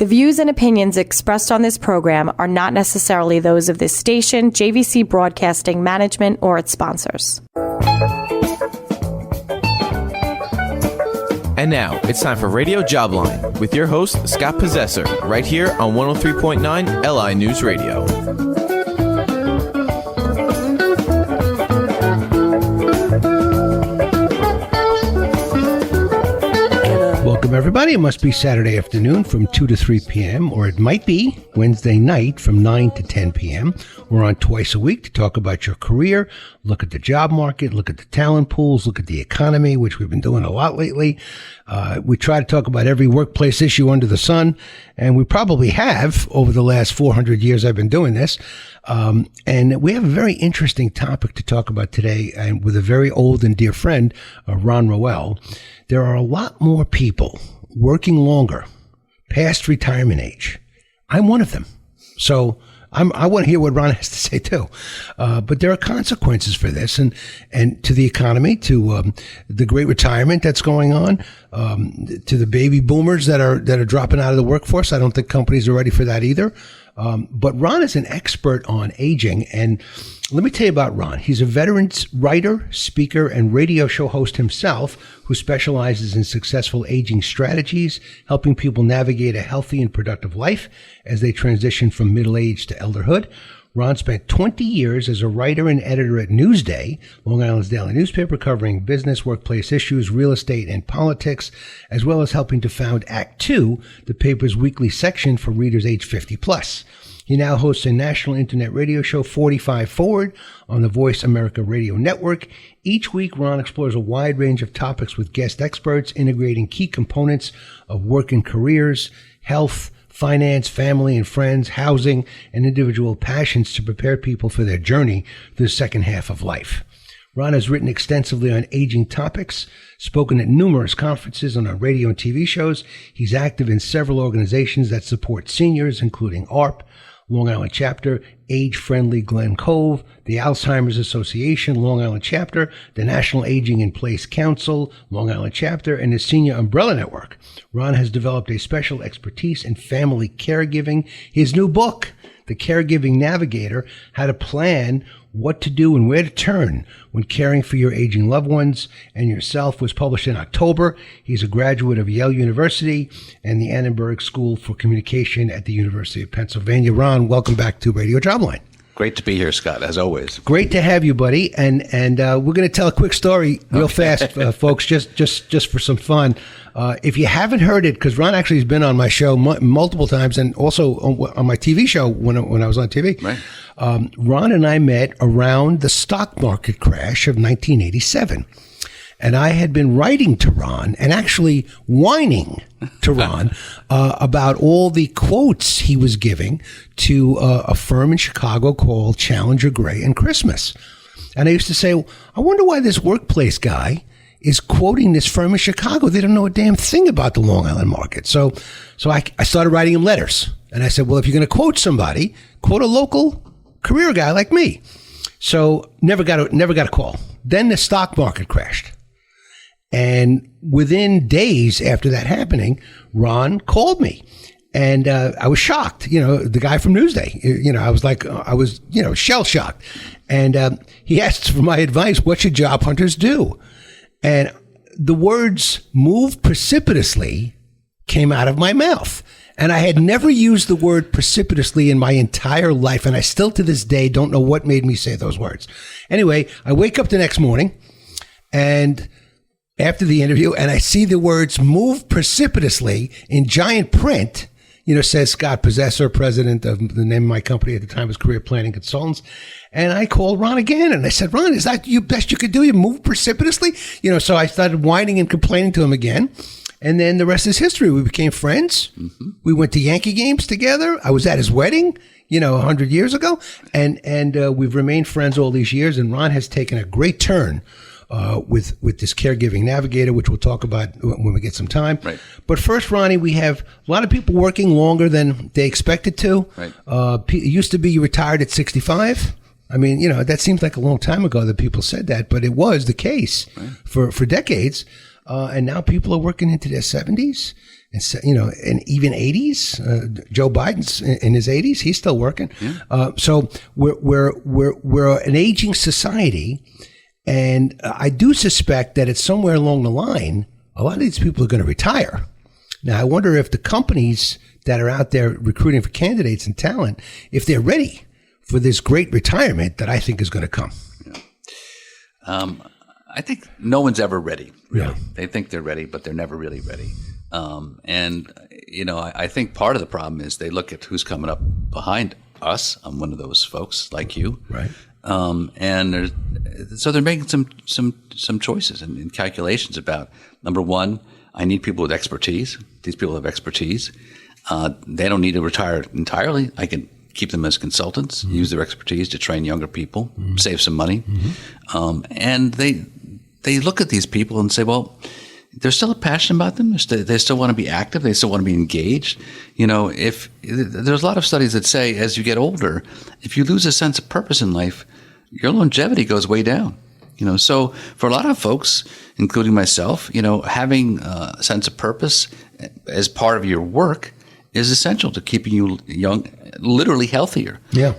The views and opinions expressed on this program are not necessarily those of this station, JVC Broadcasting Management, or its sponsors. And now, it's time for Radio Jobline with your host, Scott Possessor, right here on 103.9 LI News Radio. Welcome, everybody. It must be Saturday afternoon from 2 to 3 p.m., or it might be Wednesday night from 9 to 10 p.m. We're on twice a week to talk about your career, look at the job market, look at the talent pools, look at the economy, which we've been doing a lot lately. We try to talk about every workplace issue under the sun, and we probably have over the last 400 years I've been doing this. And we have a very interesting topic to talk about today, and with a very old and dear friend, Ron Roel. There are a lot more people working longer past retirement age. I'm one of them. So I want to hear what Ron has to say too. But there are consequences for this and to the economy, to the great retirement that's going on, to the baby boomers that are dropping out of the workforce. I don't think companies are ready for that either. But Ron is an expert on aging, and let me tell you about Ron. He's a veterans writer, speaker, and radio show host himself who specializes in successful aging strategies, helping people navigate a healthy and productive life as they transition from middle age to elderhood. Ron spent 20 years as a writer and editor at Newsday, Long Island's daily newspaper, covering business, workplace issues, real estate, and politics, as well as helping to found Act Two, the paper's weekly section for readers age 50 plus. He now hosts a national internet radio show, 45 Forward, on the Voice America Radio Network. Each week, Ron explores a wide range of topics with guest experts, integrating key components of work and careers, health, finance, family and friends, housing, and individual passions to prepare people for their journey through the second half of life. Ron has written extensively on aging topics, spoken at numerous conferences and on radio and TV shows. He's active in several organizations that support seniors, including ARP, Long Island Chapter, Age Friendly Glen Cove, the Alzheimer's Association, Long Island Chapter, the National Aging in Place Council, Long Island Chapter, and the Senior Umbrella Network. Ron has developed a special expertise in family caregiving. His new book, The Caregiving Navigator, How to Plan What to Do and Where to Turn When Caring for Your Aging Loved Ones and Yourself, was published in October. He's a graduate of Yale University and the Annenberg School for Communication at the University of Pennsylvania. Ron, welcome back to Radio Jobline. Great to be here, Scott, as always. Great to have you, buddy. And we're going to tell a quick story real fast, folks, just for some fun. If you haven't heard it, because Ron actually has been on my show multiple times, and also on my TV show when I was on TV. Right. Ron and I met around the stock market crash of 1987. And I had been writing to Ron and actually whining to Ron about all the quotes he was giving to a firm in Chicago called Challenger Gray and Christmas. And I used to say, I wonder why this workplace guy is quoting this firm in Chicago. They don't know a damn thing about the Long Island market. So I started writing him letters. And I said, well, if you're going to quote somebody, quote a local career guy like me. So never got a call. Then the stock market crashed. And within days after that happening, Ron called me, and I was shocked. The guy from Newsday. I was shell shocked. And he asked for my advice. What should job hunters do? And the words "move precipitously" came out of my mouth. And I had never used the word precipitously in my entire life, and I still to this day don't know what made me say those words. Anyway, I wake up the next morning, and after the interview, and I see the words "move precipitously" in giant print, says Scott Possessor, president of the name of my company at the time was Career Planning Consultants. And I called Ron again, and I said, Ron, is that the best you could do? You move precipitously? So I started whining and complaining to him again. And then the rest is history. We became friends. Mm-hmm. We went to Yankee games together. I was at his wedding, 100 years ago. And we've remained friends all these years. And Ron has taken a great turn with this Caregiving Navigator, which we'll talk about when we get some time. Right. But first, Ronnie, we have a lot of people working longer than they expected to. Right. It used to be you retired at 65. I mean, that seems like a long time ago that people said that, but it was the case for decades. And now people are working into their 70s And so, and even 80s, Joe Biden's in his 80s, he's still working. Yeah. So we're an aging society, and I do suspect that it's somewhere along the line, a lot of these people are going to retire. Now, I wonder if the companies that are out there recruiting for candidates and talent, if they're ready for this great retirement that I think is going to come. Yeah. I think no one's ever ready, really. Yeah. They think they're ready, but they're never really ready. I think part of the problem is they look at who's coming up behind us. I'm one of those folks like you. Right. So they're making some choices and calculations about, number one, I need people with expertise. These people have expertise. They don't need to retire entirely. I can keep them as consultants, use their expertise to train younger people, save some money. And they look at these people and say, well, there's still a passion about them. They still want to be active. They still want to be engaged. If there's a lot of studies that say as you get older, if you lose a sense of purpose in life, your longevity goes way down. So for a lot of folks, including myself, having a sense of purpose as part of your work is essential to keeping you young, literally healthier. Yeah.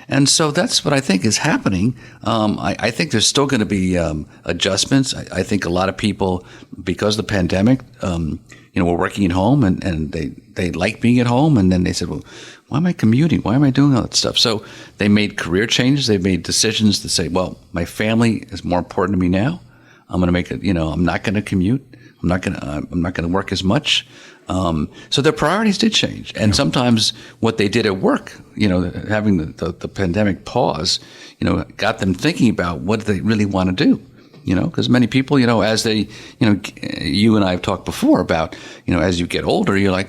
And so that's what I think is happening. I think there's still going to be adjustments. I think a lot of people, because of the pandemic, were working at home and they like being at home. And then they said, well, why am I commuting? Why am I doing all that stuff? So they made career changes. They made decisions to say, well, my family is more important to me now. I'm going to make it, I'm not going to commute. I'm not going to work as much. So their priorities did change. And sometimes what they did at work, having the pandemic pause, got them thinking about what do they really want to do. Because many people, as they, you and I have talked before about, as you get older, you're like,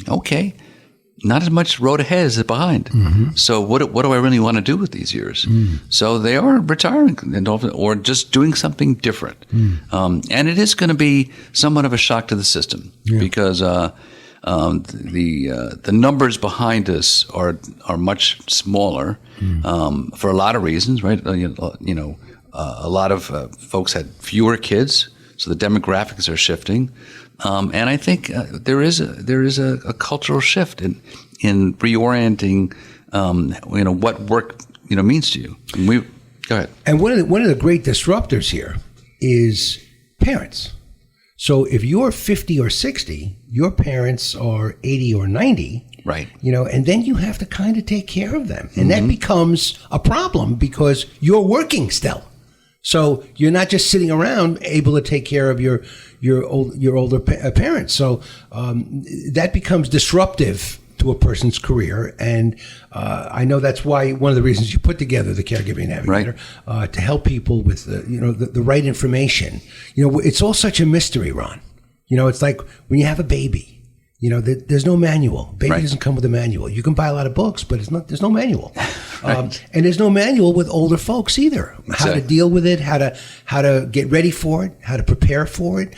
okay, not as much road ahead as behind. So what do I really want to do with these years? So they are retiring or just doing something different. And it is going to be somewhat of a shock to the system because the numbers behind us are much smaller for a lot of reasons, right? A lot of folks had fewer kids, so the demographics are shifting. And I think there is a cultural shift in reorienting, what work means to you. And go ahead. And one of the great disruptors here is parents. So if you're 50 or 60, your parents are 80 or 90. Right. And then you have to kind of take care of them, and that becomes a problem because you're working still. So you're not just sitting around able to take care of your older parents. So that becomes disruptive to a person's career. And I know that's why one of the reasons you put together the Caregiving Navigator, to help people with the right information. It's all such a mystery, Ron. It's like when you have a baby. There's no manual. Baby doesn't come with a manual. You can buy a lot of books, but there's no manual. And there's no manual with older folks either. How to deal with it, how to get ready for it, how to prepare for it.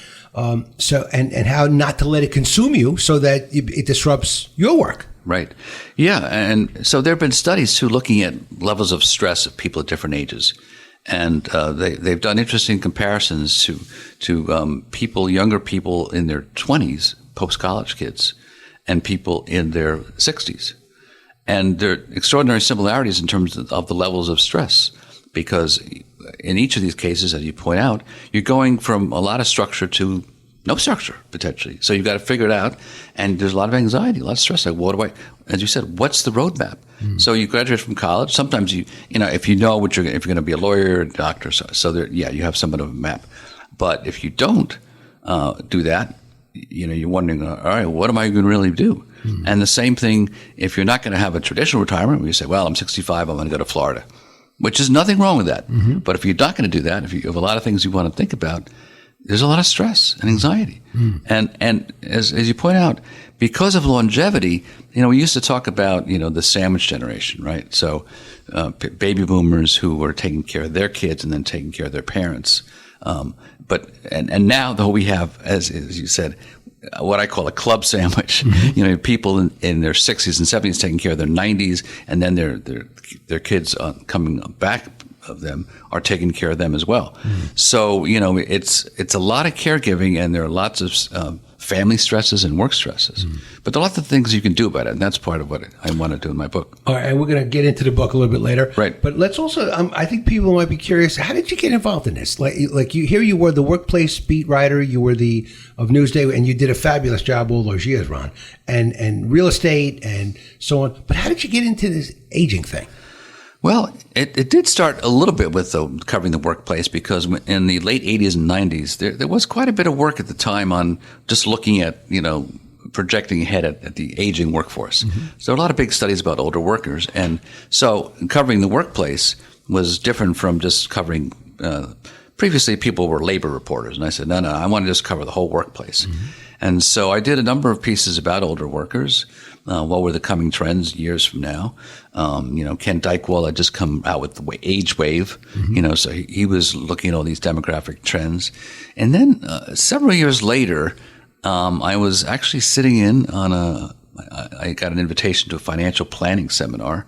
So how not to let it consume you so that it disrupts your work. Right. Yeah. And so there have been studies too looking at levels of stress of people at different ages. And they've done interesting comparisons to younger people in their 20s, post-college kids, and people in their 60s. And there are extraordinary similarities in terms of the levels of stress, because in each of these cases, as you point out, you're going from a lot of structure to no structure, potentially. So you've got to figure it out, and there's a lot of anxiety, a lot of stress. Like, as you said, what's the roadmap? So you graduate from college. Sometimes if you know if you're going to be a lawyer or a doctor, you have somewhat of a map. But if you don't do that, you're wondering, all right, what am I going to really do? And the same thing, if you're not going to have a traditional retirement where you say, well, I'm 65, I'm going to go to Florida, which is nothing wrong with that. But if you're not going to do that, if you have a lot of things you want to think about, there's a lot of stress and anxiety. And as you point out, because of longevity, we used to talk about, the sandwich generation, right? So baby boomers who were taking care of their kids and then taking care of their parents. But now, though, we have, as you said, what I call a club sandwich. People in their 60s and 70s taking care of their 90s, and then their kids coming back of them are taking care of them as well. So, it's a lot of caregiving, and there are lots of family stresses and work stresses. But there are lots of things you can do about it, and that's part of what I want to do in my book. All right, and we're going to get into the book a little bit later. Right. But let's also, I think people might be curious, how did you get involved in this? Like you were the workplace beat writer, you were of Newsday, and you did a fabulous job all those years, Ron, and real estate and so on. But how did you get into this aging thing? Well, it did start a little bit with covering the workplace, because in the late 80s and 90s, there was quite a bit of work at the time on just looking at, projecting ahead at the aging workforce. So there are a lot of big studies about older workers. And so covering the workplace was different from just covering previously people were labor reporters. And I said, no, I want to just cover the whole workplace. And so I did a number of pieces about older workers. What were the coming trends years from now? Ken Dykewell had just come out with the age wave, so he was looking at all these demographic trends. And then several years later, I was actually sitting in on I got an invitation to a financial planning seminar.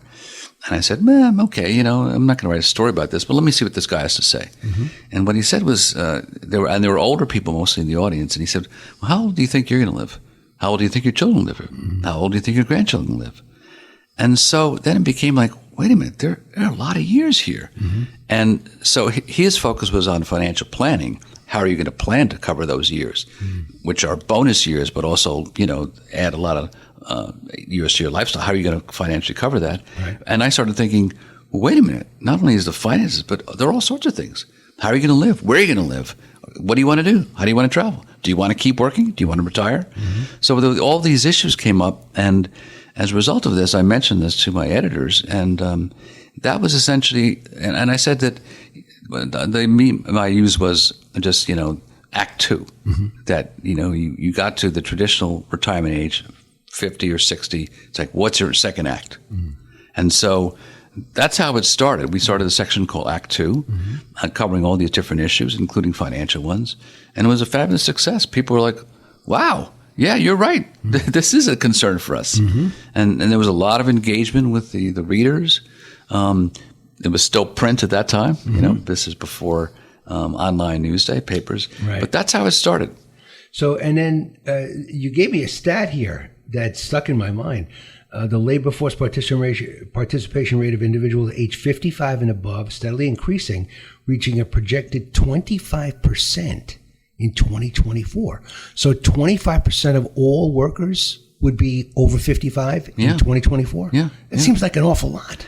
And I said, man, okay, I'm not going to write a story about this, but let me see what this guy has to say. And what he said was, there were older people mostly in the audience, and he said, well, how old do you think you're going to live? How old do you think your children live? How old do you think your grandchildren live? And so then it became like, wait a minute, there are a lot of years here. And so his focus was on financial planning. How are you going to plan to cover those years, which are bonus years, but also, add a lot of years to your lifestyle? How are you going to financially cover that? Right. And I started thinking, well, wait a minute, not only is the finances, but there are all sorts of things. How are you going to live? Where are you going to live? What do you want to do? How do you want to travel? Do you want to keep working? Do you want to retire? So all these issues came up, and as a result of this, I mentioned this to my editors, and that was essentially, and I said that the meme I used was just, Act 2, that, you got to the traditional retirement age, 50 or 60. It's like, what's your second act? And so that's how it started. We started a section called Act 2, covering all these different issues, including financial ones. And it was a fabulous success. People were like, wow, yeah, you're right. This is a concern for us. And there was a lot of engagement with the readers. It was still print at that time. This is before online Newsday papers. Right. But that's how it started. So, and then you gave me a stat here that stuck in my mind. The labor force participation rate of individuals aged 55 and above steadily increasing, reaching a projected 25% in 2024. So 25% of all workers would be over 55 in 2024? Yeah. It seems like an awful lot.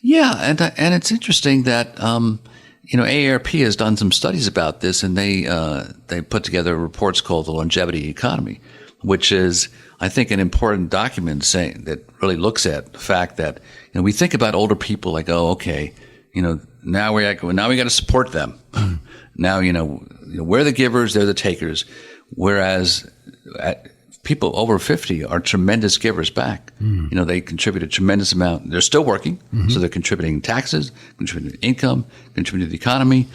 Yeah, and it's interesting that AARP has done some studies about this, and they put together reports called the Longevity Economy, which is, I think, an important document saying that really looks at the fact that we think about older people like, oh, okay, now we got to support them. Now we're the givers, they're the takers, whereas people over 50 are tremendous givers back. They contribute a tremendous amount. They're still working, so they're contributing taxes, contributing income, contributing to the economy.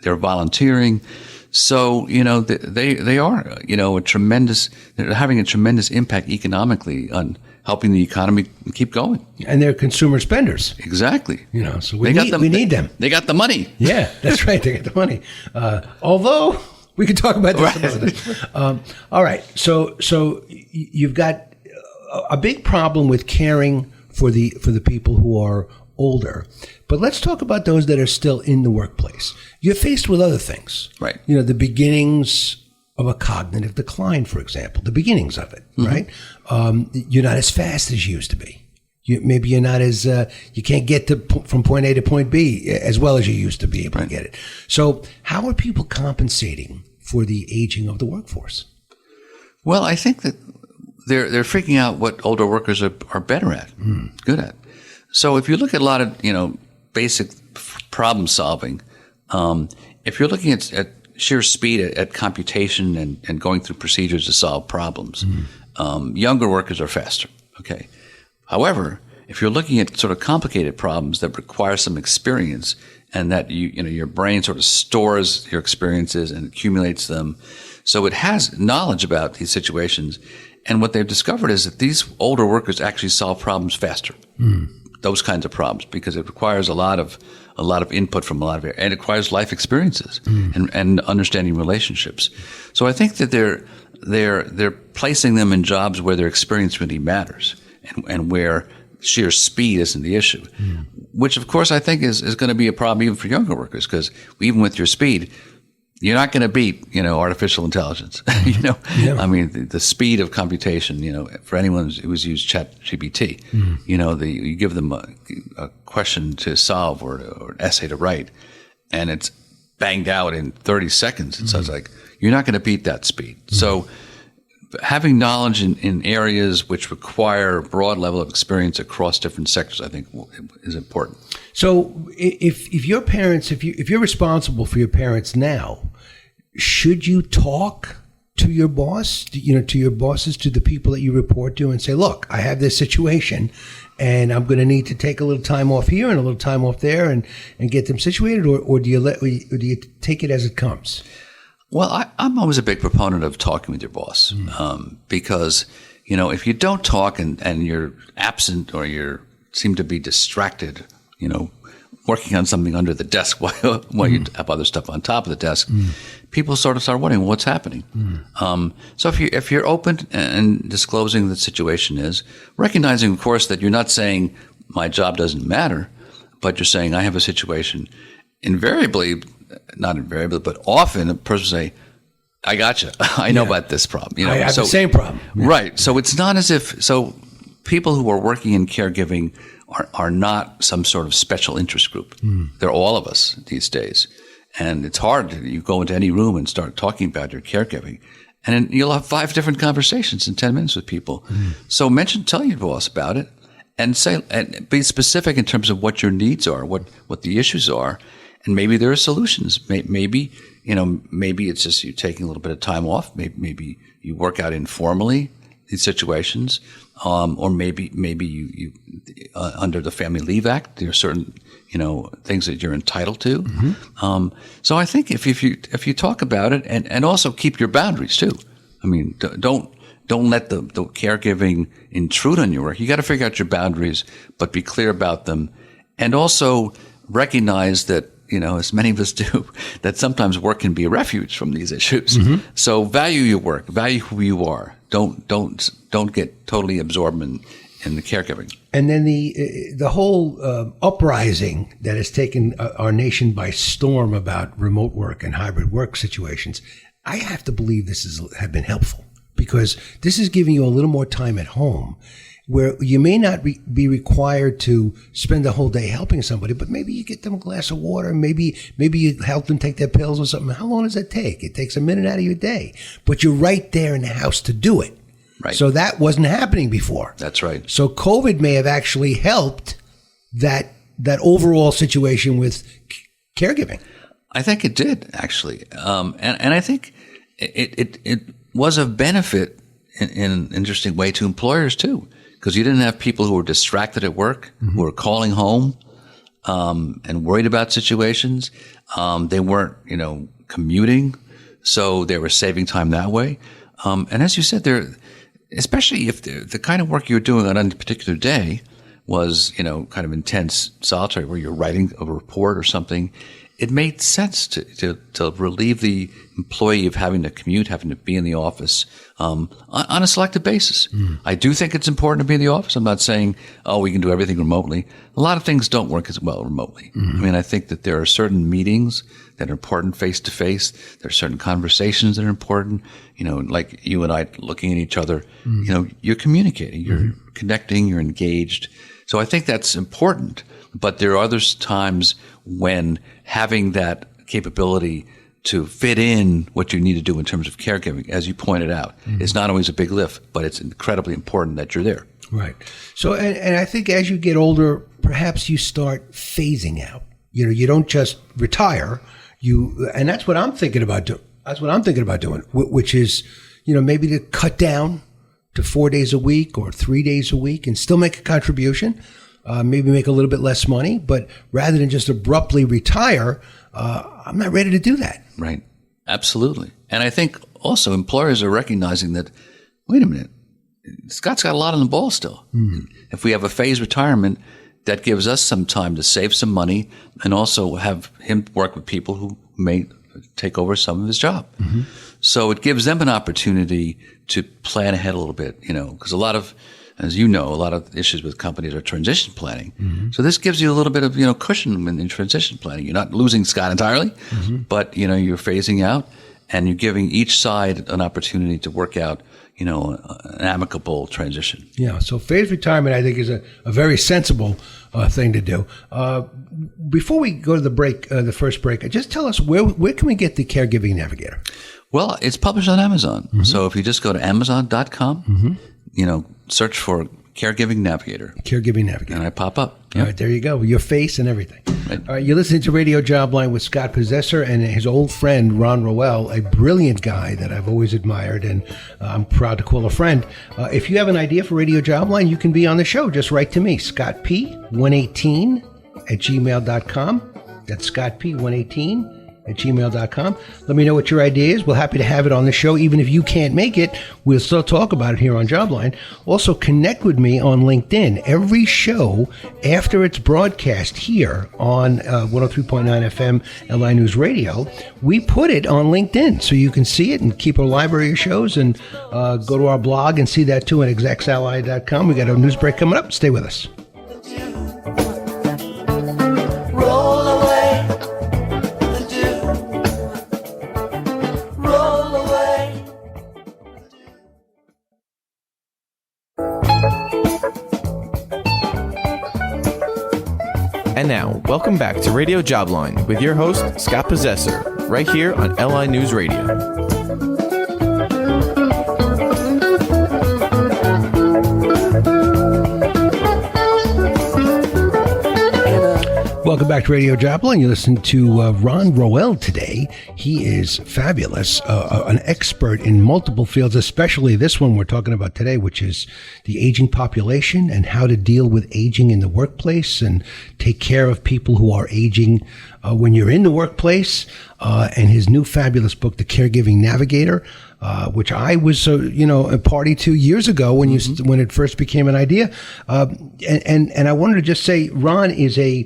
They're volunteering. So, they are, they're having a tremendous impact economically on helping the economy keep going. And they're consumer spenders. Exactly. So we need them. They got the money. Yeah, that's right. They got the money. Although we could talk about this another day. All right. So you've got a big problem with caring for the people who are older. But let's talk about those that are still in the workplace. You're faced with other things. Right. The beginnings of a cognitive decline, for example, the beginnings of it, right? You're not as fast as you used to be. Maybe you're not as, you can't get from point A to point B as well as you used to be able to get it. So how are people compensating for the aging of the workforce? Well, I think that they're freaking out what older workers are better at, good at. So if you look at a lot of, basic problem solving, if you're looking at sheer speed at computation and going through procedures to solve problems, younger workers are faster. Okay. However, if you're looking at sort of complicated problems that require some experience and that your brain sort of stores your experiences and accumulates them, so it has knowledge about these situations. And what they've discovered is that these older workers actually solve problems faster. those kinds of problems, because it requires a lot of input from a lot of, and it requires life experiences and understanding relationships. So I think that they're placing them in jobs where their experience really matters, and where sheer speed isn't the issue, which of course I think is going to be a problem even for younger workers, because even with your speed, you're not going to beat, artificial intelligence. I mean, the speed of computation, for anyone who's used ChatGPT, you give them a question to solve or an essay to write, and it's banged out in 30 seconds. It sounds like you're not going to beat that speed. So having knowledge in areas which require a broad level of experience across different sectors, I think, is important. So if your parents, if you're responsible for your parents now, should you talk to your boss, to your bosses, to the people that you report to, and say, look, I have this situation and I'm going to need to take a little time off here and a little time off there and get them situated, or do you take it as it comes? Well, I'm always a big proponent of talking with your boss, because, if you don't talk and you're absent or you seem to be distracted, working on something under the desk while you have other stuff on top of the desk, people sort of start wondering what's happening. So if you're open and disclosing the situation is, recognizing, of course, that you're not saying my job doesn't matter, but you're saying I have a situation. Not invariably, but often a person will say, I got you. I know about this problem. I have the same problem. Yeah. Right. So it's not as if, people who are working in caregiving are not some sort of special interest group. They're all of us these days. And it's hard. You go into any room and start talking about your caregiving, and you'll have 5 different conversations in 10 minutes with people. So tell your boss about it, and be specific in terms of what your needs are, what the issues are. And maybe there are solutions. Maybe it's just you taking a little bit of time off. Maybe you work out informally these situations, or maybe you under the Family Leave Act, there are certain things that you're entitled to. So I think if you talk about it, and also keep your boundaries too. I mean, don't let the caregiving intrude on your work. You got to figure out your boundaries, but be clear about them, and also recognize that, as many of us do, that sometimes work can be a refuge from these issues. So value your work, value who you are. Don't get totally absorbed in the caregiving. And then the whole uprising that has taken our nation by storm about remote work and hybrid work situations, I have to believe this have been helpful, because this is giving you a little more time at home, where you may not be required to spend the whole day helping somebody, but maybe you get them a glass of water, maybe you help them take their pills or something. How long does that take? It takes a minute out of your day, but you're right there in the house to do it. Right. So that wasn't happening before. That's right. So COVID may have actually helped that overall situation with caregiving. I think it did, actually. And I think it was of benefit in an interesting way to employers too, because you didn't have people who were distracted at work, who were calling home and worried about situations. They weren't, commuting, so they were saving time that way. And as you said, especially if the kind of work you were doing on a particular day was, kind of intense, solitary, where you're writing a report or something, it made sense to relieve the employee of having to commute, having to be in the office on a selective basis. I do think it's important to be in the office. I'm not saying, we can do everything remotely. A lot of things don't work as well remotely. I mean, I think that there are certain meetings that are important face-to-face. There are certain conversations that are important. Like you and I looking at each other, you're communicating, you're connecting, you're engaged. So I think that's important. But there are other times when having that capability to fit in what you need to do in terms of caregiving, as you pointed out, is not always a big lift, but it's incredibly important that you're there. Right. So, and I think as you get older, perhaps you start phasing out. You don't just retire. And that's what I'm thinking about doing. That's what I'm thinking about doing, which is, maybe to cut down to 4 days a week or 3 days a week and still make a contribution. Maybe make a little bit less money, but rather than just abruptly retire, I'm not ready to do that. Right. Absolutely. And I think also employers are recognizing that, wait a minute, Scott's got a lot on the ball still. If we have a phased retirement, that gives us some time to save some money and also have him work with people who may take over some of his job. Mm-hmm. So it gives them an opportunity to plan ahead a little bit, because a lot of issues with companies are transition planning. Mm-hmm. So this gives you a little bit of, cushion in transition planning. You're not losing Scott entirely, mm-hmm. but, you're phasing out and you're giving each side an opportunity to work out, an amicable transition. Yeah. So phased retirement, I think, is a very sensible thing to do. Before we go to the break, the first break, just tell us where can we get the Caregiving Navigator? Well, it's published on Amazon. Mm-hmm. So if you just go to Amazon.com, mm-hmm. Search for Caregiving Navigator. Caregiving Navigator. And I pop up. Yep. All right, there you go. Your face and everything. Right. All right, you're listening to Radio Jobline with Scott Possessor and his old friend, Ron Roel, a brilliant guy that I've always admired and I'm proud to call a friend. If you have an idea for Radio Jobline, you can be on the show. Just write to me, scottp118@gmail.com. That's scottp118@gmail.com. Let me know what your idea is. We're happy to have it on the show. Even if you can't make it, we'll still talk about it here on Jobline. Also, connect with me on LinkedIn. Every show after it's broadcast here on 103.9 FM LI News Radio, we put it on LinkedIn so you can see it and keep a library of shows and go to our blog and see that too at execsally.com. We got a news break coming up. Stay with us. And now, welcome back to Radio Jobline with your host, Scott Possessor, right here on LI News Radio. Welcome back to Radio Jobline. You listen to Ron Roel today. He is fabulous, an expert in multiple fields, especially this one we're talking about today, which is the aging population and how to deal with aging in the workplace and take care of people who are aging when you're in the workplace. And his new fabulous book, The Caregiving Navigator, which I was, a party to years ago when when it first became an idea. And I wanted to just say, Ron is a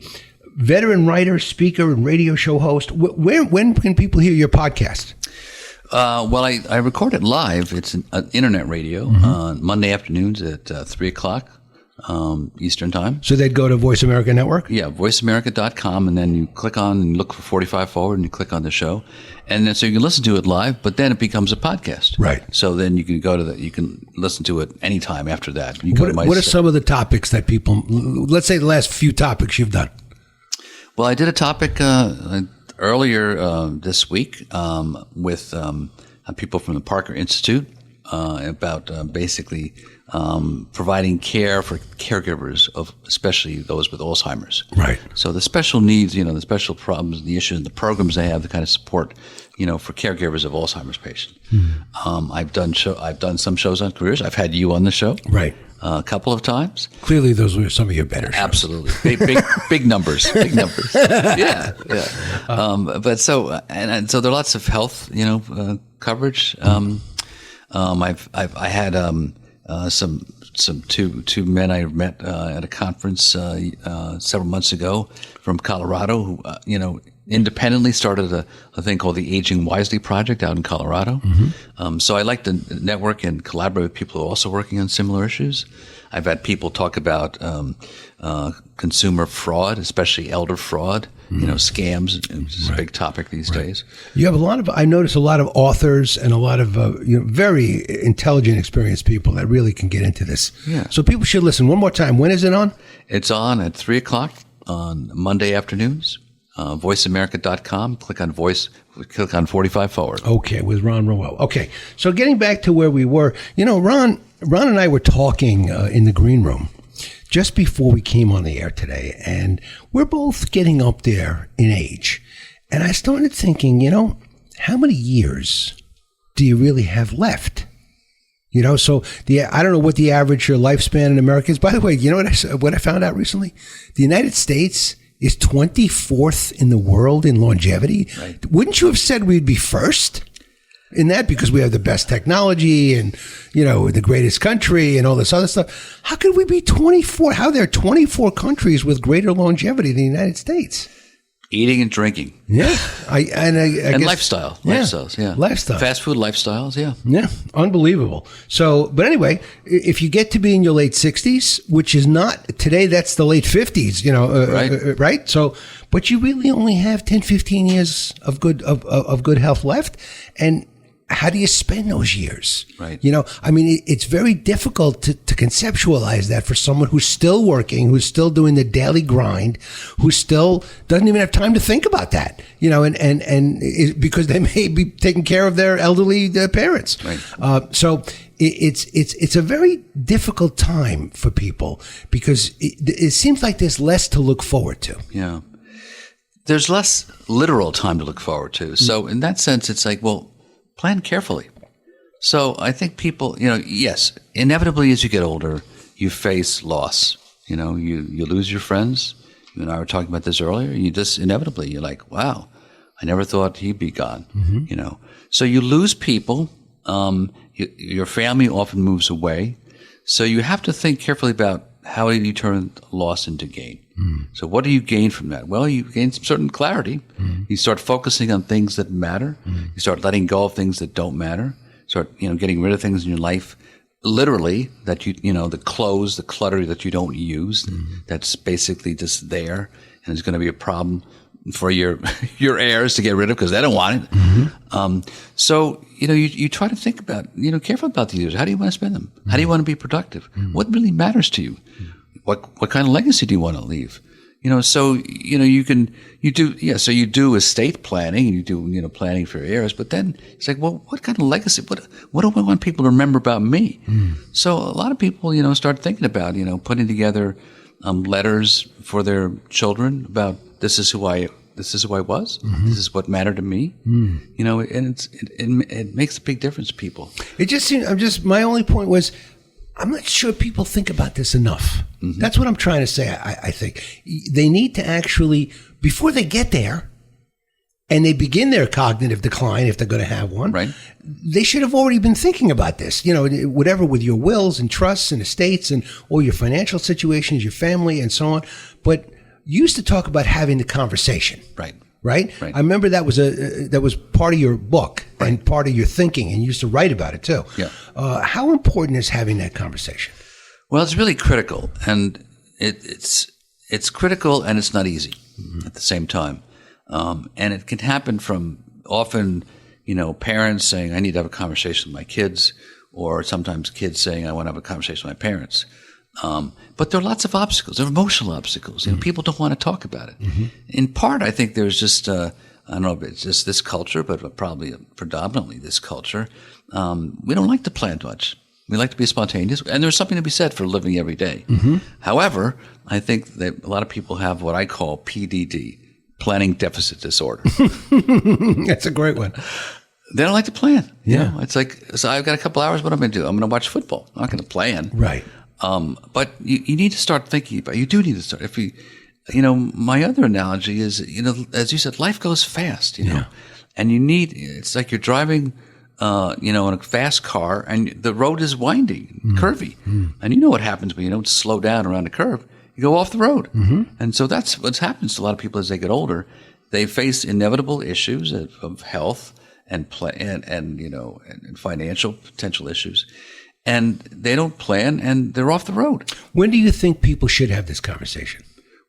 veteran writer, speaker, and radio show host. When can people hear your podcast? Well, I record it live. It's an internet radio on Monday afternoons at 3 o'clock Eastern Time. So they'd go to Voice America Network? Yeah, voiceamerica.com, and then you click on and look for 45 Forward, and you click on the show. And then so you can listen to it live, but then it becomes a podcast. Right. So then you can you can listen to it anytime after that. What are some of the topics that people, let's say the last few topics you've done? Well, I did a topic earlier this week with people from the Parker Institute about basically providing care for caregivers of especially those with Alzheimer's. Right. So the special needs, the special problems, the issues, and the programs they have, the kind of support, for caregivers of Alzheimer's patients. I've done some shows on careers. I've had you on the show. Right. A couple of times. Clearly, those were some of your better shows. Absolutely, big numbers, big numbers. Yeah. But so so there are lots of health, coverage. I had some two men I met at a conference several months ago from Colorado who independently started a thing called the Aging Wisely Project out in Colorado. So I like to network and collaborate with people who are also working on similar issues. I've had people talk about consumer fraud, especially elder fraud, scams, which is a big topic these days. You have I notice a lot of authors and a lot of very intelligent, experienced people that really can get into this. Yeah. So people should listen. One more time. When is it on? It's on at 3 o'clock on Monday afternoons. VoiceAmerica.com. Click on 45 Forward. Okay, with Ron Roel. Okay, so getting back to where we were, Ron and I were talking in the green room just before we came on the air today, and we're both getting up there in age. And I started thinking, how many years do you really have left? So I don't know what the average lifespan in America is. By the way, what I found out recently? The United States is 24th in the world in longevity. Right. Wouldn't you have said we'd be first? in that because we have the best technology and, the greatest country and all this other stuff. How could we be 24? How there are 24 countries with greater longevity than the United States? Eating and drinking. Yeah. I guess, lifestyle. Yeah. Lifestyles, yeah. Lifestyle. Fast food lifestyles, yeah. Yeah. Unbelievable. So, but anyway, if you get to be in your late 60s, which is not today, that's the late 50s, Right. Right? So, but you really only have 10, 15 years of good health left. And how do you spend those years? Right. It's very difficult to conceptualize that for someone who's still working, who's still doing the daily grind, who still doesn't even have time to think about that, because they may be taking care of their elderly parents. Right. So it's a very difficult time for people because it seems like there's less to look forward to. Yeah. There's less literal time to look forward to. So in that sense, it's like, well, plan carefully. So I think people, yes, inevitably as you get older, you face loss. You lose your friends. You and I were talking about this earlier. You just inevitably, you're like, wow, I never thought he'd be gone. Mm-hmm. So you lose people. Your family often moves away. So you have to think carefully about how you turn loss into gain. So what do you gain from that? Well, you gain some certain clarity. You start focusing on things that matter. You start letting go of things that don't matter. Start, getting rid of things in your life, literally, that the clothes, the clutter that you don't use, that's basically just there, and it's going to be a problem for your heirs to get rid of because they don't want it. So, you try to think about, careful about these years. How do you want to spend them? How do you want to be productive? What really matters to you? What kind of legacy do you want to leave? So you do estate planning and you do planning for your heirs, but then it's like, well, what kind of legacy? What do I want people to remember about me? So a lot of people start thinking about putting together letters for their children about this is who I was. This is what mattered to me. And it makes a big difference to people. It just seems. My only point was, I'm not sure people think about this enough. That's what I'm trying to say. I think they need to actually, before they get there and they begin their cognitive decline, if they're going to have one, right, they should have already been thinking about this, whatever with your wills and trusts and estates and all your financial situations, your family and so on. But you used to talk about having the conversation. Right. Right? I remember that was part of your book and part of your thinking, and you used to write about it too. Yeah. How important is having that conversation? Well, it's really critical, and it's critical, and it's not easy at the same time. And it can happen from often, parents saying, "I need to have a conversation with my kids," or sometimes kids saying, "I want to have a conversation with my parents." But there are lots of obstacles. There are emotional obstacles. People don't want to talk about it. In part, I think there's just, I don't know if it's just this culture, but probably predominantly this culture. We don't like to plan much. We like to be spontaneous. And there's something to be said for living every day. However, I think that a lot of people have what I call PDD, planning deficit disorder. That's a great one. They don't like to plan. Yeah. It's like, so I've got a couple hours. What am I going to do? I'm going to watch football. I'm not going to plan. Right. But you need to start thinking about it. You do need to start. My other analogy is, as you said, life goes fast, and it's like you're driving, in a fast car and the road is winding, curvy. And you know what happens when you don't slow down around a curve, you go off the road. And so that's what happens to a lot of people as they get older. They face inevitable issues of health and financial potential issues. And they don't plan, and they're off the road. When do you think people should have this conversation?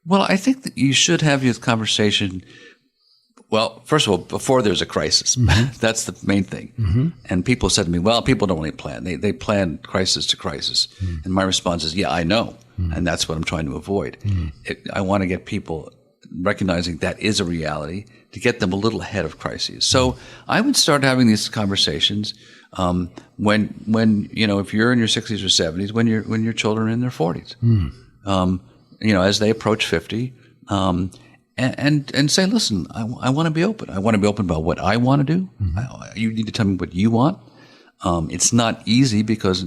Well, I think that you should have this conversation, well, first of all, before there's a crisis. That's the main thing. And people said to me, well, people don't really plan. They plan crisis to crisis. And my response is, yeah, I know. And that's what I'm trying to avoid. I want to get people recognizing that is a reality, to get them a little ahead of crises. So I would start having these conversations when if you're in your 60s or 70s, when your children are in their 40s, as they approach 50, and say, listen, I want to be open. I want to be open about what I want to do. You need to tell me what you want. It's not easy because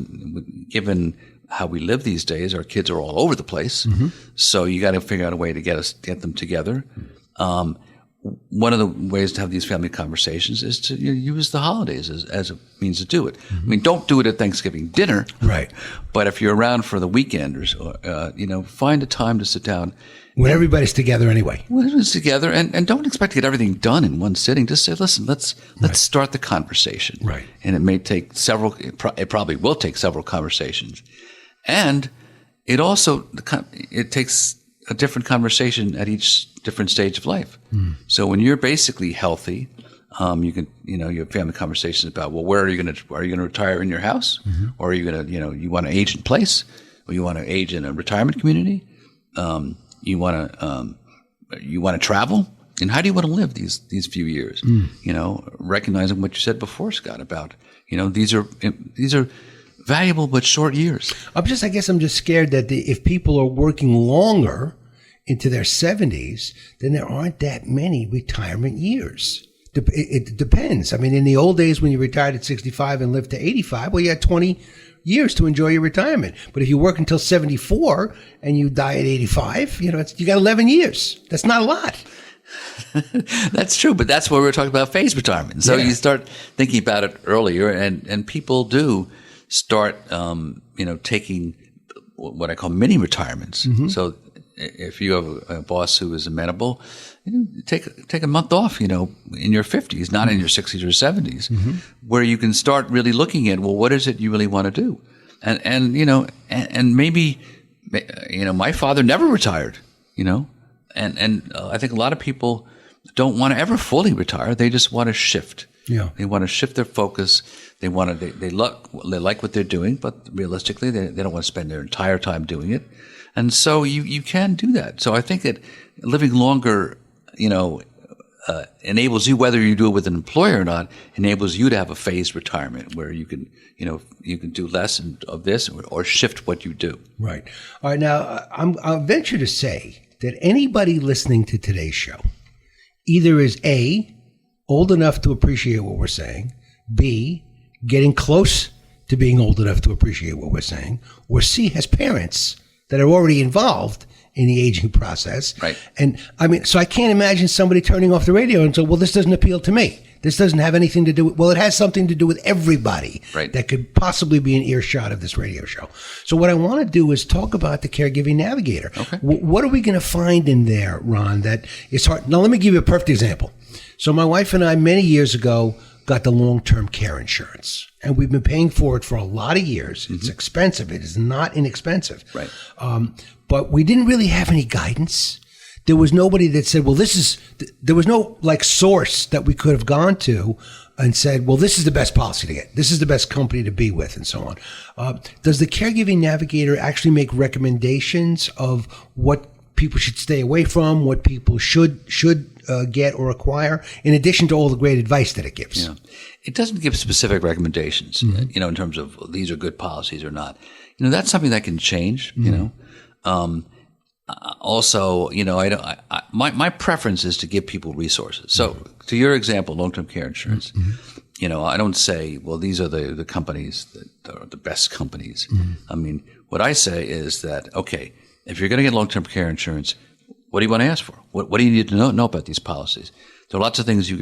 given how we live these days, our kids are all over the place. So you got to figure out a way to get them together. one of the ways to have these family conversations is to use the holidays as a means to do it. I mean, don't do it at Thanksgiving dinner. Right. But if you're around for the weekend or find a time to sit down. When everybody's together anyway. When everybody's together, and don't expect to get everything done in one sitting. Just say, listen, let's start the conversation. Right. And it may take it probably will take several conversations. And it also, it takes a different conversation at each different stage of life. So when you're basically healthy, you can, you have family conversations about, well, are you going to retire in your house? Or are you going to, you want to age in place? Or you want to age in a retirement community? You want to travel? And how do you want to live these few years? Recognizing what you said before, Scott, about, these are valuable but short years. I guess I'm just scared that if people are working longer into their 70s, then there aren't that many retirement years. It depends. I mean, in the old days when you retired at 65 and lived to 85, well, you had 20 years to enjoy your retirement. But if you work until 74 and you die at 85, you got 11 years. That's not a lot. That's true, but that's where we're talking about phased retirement. So you start thinking about it earlier, and people do start, taking what I call mini retirements. So if you have a boss who is amenable, take a month off, in your 50s, not in your 60s or 70s, where you can start really looking at, well, what is it you really want to do? And maybe, my father never retired, and I think a lot of people don't want to ever fully retire. They just want to shift. Yeah. They want to shift their focus. They like what they're doing, but realistically, they don't want to spend their entire time doing it. And so you can do that. So I think that living longer, enables you, whether you do it with an employer or not, enables you to have a phased retirement where you can do less of this or shift what you do. Right. All right. Now, I'll venture to say that anybody listening to today's show either is A, old enough to appreciate what we're saying, B, getting close to being old enough to appreciate what we're saying, or C, has parents that are already involved in the aging process. Right. And so I can't imagine somebody turning off the radio and say, well, this doesn't appeal to me. This doesn't have anything to do with, well, it has something to do with everybody that could possibly be an earshot of this radio show. So what I want to do is talk about the Caregiving Navigator. Okay. What are we going to find in there, Ron, that is hard? Now, let me give you a perfect example. So my wife and I, many years ago, got the long-term care insurance, and we've been paying for it for a lot of years. It's expensive. It is not inexpensive. Right. But we didn't really have any guidance. There was nobody that said, well, there was no source that we could have gone to and said, well, this is the best policy to get. This is the best company to be with, and so on. Does the Caregiving Navigator actually make recommendations of what people should stay away from, what people should get or acquire, in addition to all the great advice that it gives? Yeah. It doesn't give specific recommendations, in terms of these are good policies or not. That's something that can change, Also, my preference is to give people resources. So to your example, long-term care insurance, I don't say, well, these are the companies that are the best companies. I mean, what I say is that, okay, if you're going to get long-term care insurance, what do you want to ask for? What do you need to know about these policies? There are lots of things you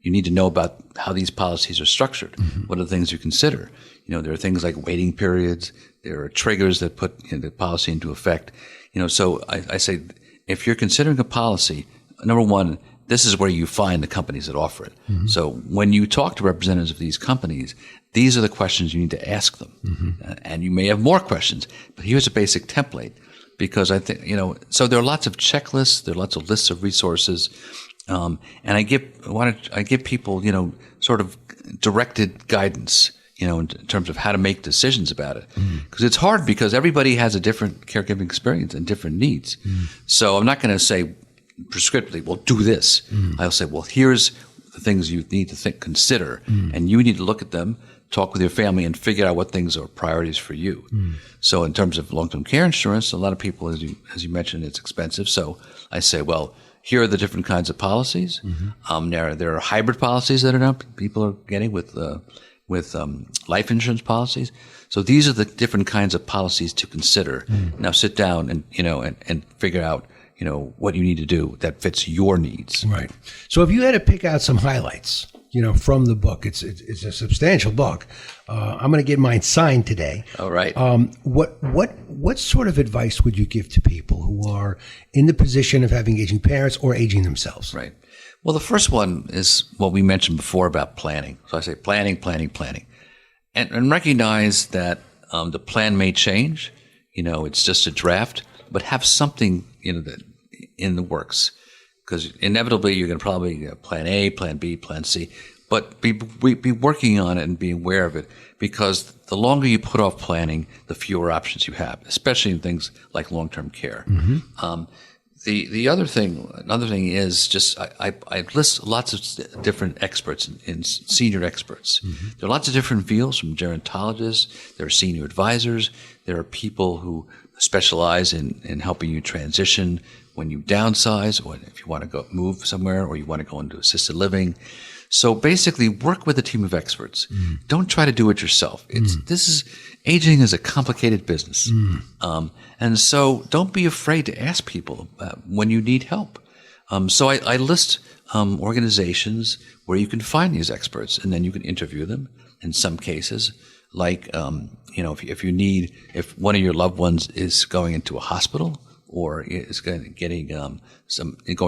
need to know about how these policies are structured. What are the things you consider? There are things like waiting periods. There are triggers that put the policy into effect. So I say, if you're considering a policy, number one, this is where you find the companies that offer it. So when you talk to representatives of these companies, these are the questions you need to ask them. And you may have more questions, but here's a basic template. Because I think, so there are lots of checklists, there are lots of lists of resources, and I give people, sort of directed guidance, in terms of how to make decisions about it. Because it's hard because everybody has a different caregiving experience and different needs. So I'm not going to say prescriptively, well, do this. I'll say, well, here's the things you need to consider, and you need to look at them, talk with your family, and figure out what things are priorities for you. So in terms of long-term care insurance, a lot of people, as you mentioned, it's expensive. So I say, well, here are the different kinds of policies. There are hybrid policies that are now people are getting with life insurance policies. So these are the different kinds of policies to consider. Now sit down and figure out, what you need to do that fits your needs. Right. So if you had to pick out some highlights, from the book, it's a substantial book. I'm going to get mine signed today. All right. What sort of advice would you give to people who are in the position of having aging parents or aging themselves? Right. Well, the first one is what we mentioned before about planning. So I say planning, and recognize that the plan may change. It's just a draft, but have something that in the works, because inevitably you're going to probably plan A, plan B, plan C, but be working on it and be aware of it, because the longer you put off planning, the fewer options you have, especially in things like long-term care. Mm-hmm. Another thing is just I list lots of different experts and senior experts. Mm-hmm. There are lots of different fields, from gerontologists, there are senior advisors, there are people who specialize in helping you transition when you downsize, or if you want to move somewhere, or you want to go into assisted living. So basically, work with a team of experts. Mm. Don't try to do it yourself. Aging is a complicated business. And so don't be afraid to ask people when you need help. So I list organizations where you can find these experts, and then you can interview them. In some cases, like if one of your loved ones is going into a hospital or is going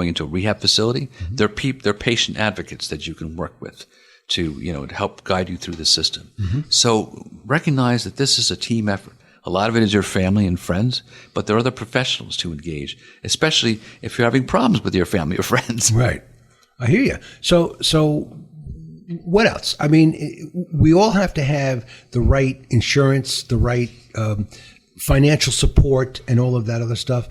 into a rehab facility, mm-hmm. they're patient advocates that you can work with to help guide you through the system. Mm-hmm. So recognize that this is a team effort. A lot of it is your family and friends, but there are other professionals to engage, especially if you're having problems with your family or friends. Right. I hear you. So what else? I mean, we all have to have the right insurance, the right financial support, and all of that other stuff.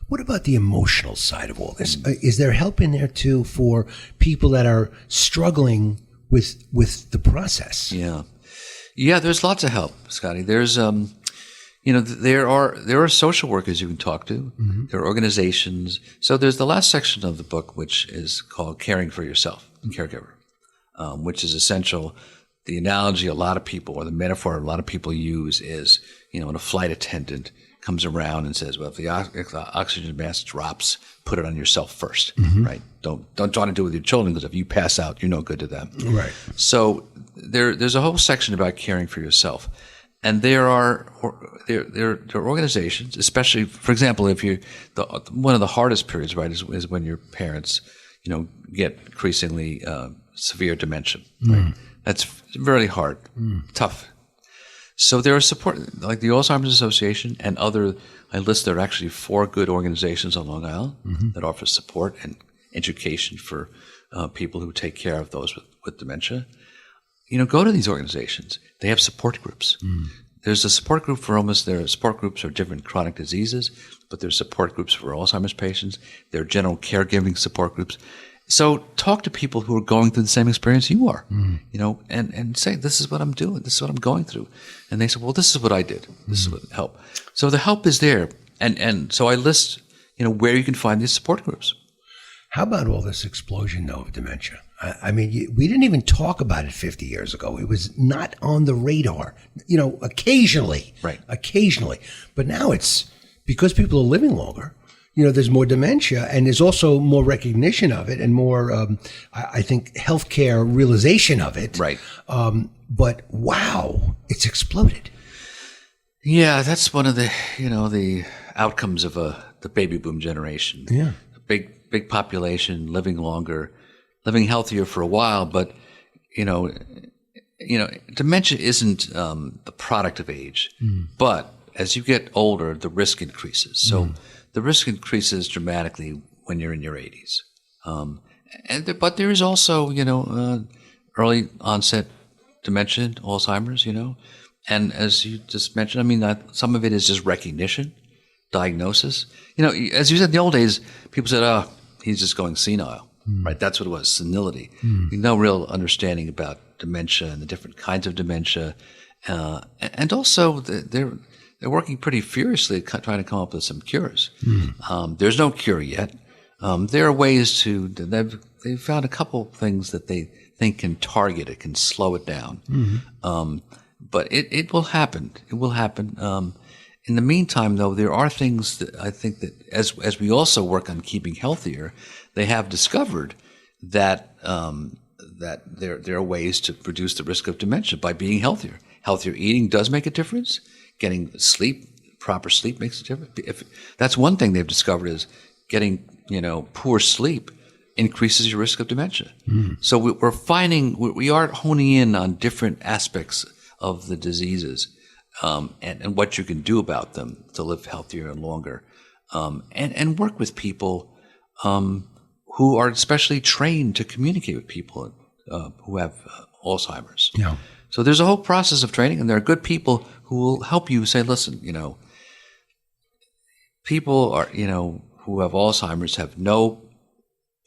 What about the emotional side of all this? Is there help in there too for people that are struggling with the process? Yeah. There's lots of help, Scotty. There's there are social workers you can talk to. Mm-hmm. There are organizations. So there's the last section of the book, which is called Caring for Yourself, Caregiver, which is essential. The analogy a lot of people, or the metaphor a lot of people use, is when a flight attendant comes around and says, well, if the oxygen mask drops, put it on yourself first, mm-hmm. right? Don't try to do it with your children, because if you pass out, you're no good to them. Right. So there's a whole section about caring for yourself. And there are organizations, especially, for example, if one of the hardest periods, right, is when your parents, get increasingly severe dementia. Right? That's very hard, tough. So there are support, like the Alzheimer's Association and other. I list there are actually 4 good organizations on Long Island mm-hmm. that offer support and education for people who take care of those with dementia. Go to these organizations. They have support groups. There's a support group there are support groups for different chronic diseases, but there's support groups for Alzheimer's patients. There are general caregiving support groups. So talk to people who are going through the same experience you are, and say, this is what I'm doing. This is what I'm going through. And they say, well, this is what I did. This is what help. So the help is there. And so I list, where you can find these support groups. How about all this explosion, though, of dementia? I mean, we didn't even talk about it 50 years ago. It was not on the radar, occasionally. Right. Occasionally. But now it's, because people are living longer, there's more dementia, and there's also more recognition of it, and more, I think, healthcare realization of it. Right. But wow, it's exploded. Yeah, that's one of the, the outcomes of the baby boom generation. Yeah. Big population, living longer, living healthier for a while, but dementia isn't the product of age. But as you get older, the risk increases. So the risk increases dramatically when you're in your 80s. But there is also, early onset dementia, Alzheimer's, and as you just mentioned, some of it is just recognition, diagnosis. As you said, in the old days, people said, oh, he's just going senile, right? That's what it was, senility. No real understanding about dementia and the different kinds of dementia. And also, they're working pretty furiously trying to come up with some cures. There's no cure yet. There are ways they've found a couple things that they think can target it, can slow it down. But it will happen. It will happen. In the meantime, though, there are things that I think that as we also work on keeping healthier, they have discovered that that there are ways to reduce the risk of dementia by being healthier. Healthier eating does make a difference. Getting sleep, proper sleep makes a difference. That's one thing they've discovered is getting, poor sleep increases your risk of dementia. So we're finding, we are honing in on different aspects of the diseases and what you can do about them to live healthier and longer, and work with people who are especially trained to communicate with people who have Alzheimer's. Yeah. So there's a whole process of training, and there are good people who will help you say, listen, people are, who have Alzheimer's have no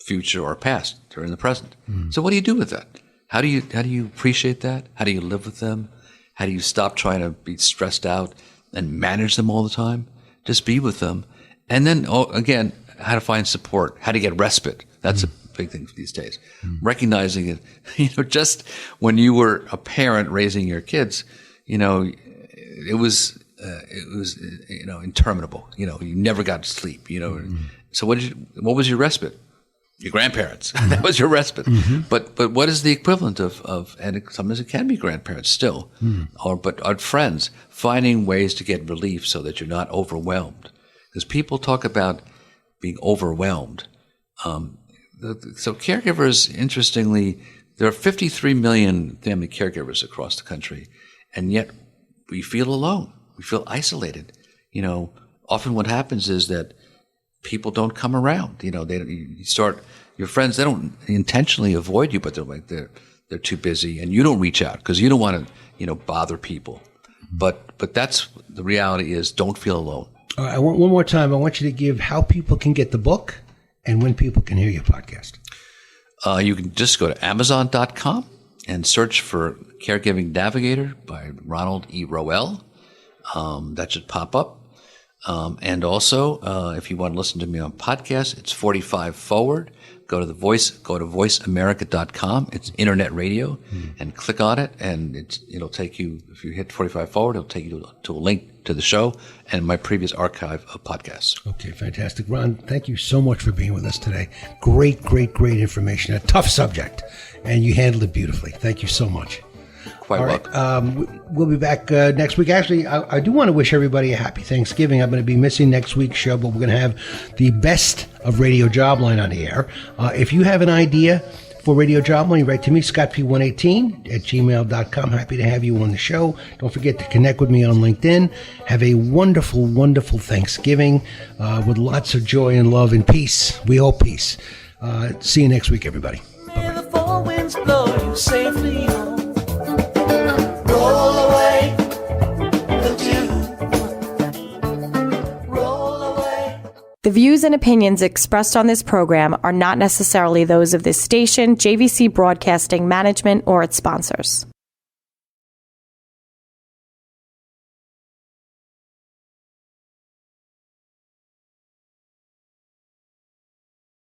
future or past. They're in the present. So what do you do with that? How do you appreciate that? How do you live with them? How do you stop trying to be stressed out and manage them all the time? Just be with them. And then, again, how to find support, how to get respite. That's a big thing these days. Recognizing it, just when you were a parent raising your kids, it was interminable. You never got to sleep. So what was your respite? Your grandparents. That was your respite. But what is the equivalent of and sometimes it can be grandparents still, but our friends, finding ways to get relief so that you're not overwhelmed. Because people talk about being overwhelmed. So caregivers, interestingly, there are 53 million family caregivers across the country, and yet we feel alone. We feel isolated. Often what happens is that people don't come around. Your friends, they don't intentionally avoid you, but they're too busy, and you don't reach out because you don't want to, bother people. But that's the reality is don't feel alone. All right, one more time. I want you to give how people can get the book and when people can hear your podcast. You can just go to Amazon.com and search for Caregiving Navigator by Ronald E. Roel. That should pop up. And also, if you want to listen to me on podcast, it's 45 Forward. Go to voiceamerica.com. It's internet radio, and click on it, and it'll take you. If you hit 45 Forward, it'll take you to a link to the show and my previous archive of podcasts. Okay, fantastic, Ron. Thank you so much for being with us today. Great information. A tough subject, and you handled it beautifully. Thank you so much. Quite welcome. We'll be back next week. Actually, I do want to wish everybody a happy Thanksgiving. I'm going to be missing next week's show, but we're going to have the best of Radio Jobline on the air. If you have an idea for Radio Jobline, write to me, scottp118@gmail.com. Happy to have you on the show. Don't forget to connect with me on LinkedIn. Have a wonderful, wonderful Thanksgiving with lots of joy and love and peace. We hope peace. See you next week, everybody. Bye-bye. The four winds blow you safely home. Roll away the dew. Roll away. The views and opinions expressed on this program are not necessarily those of this station, JVC Broadcasting Management, or its sponsors.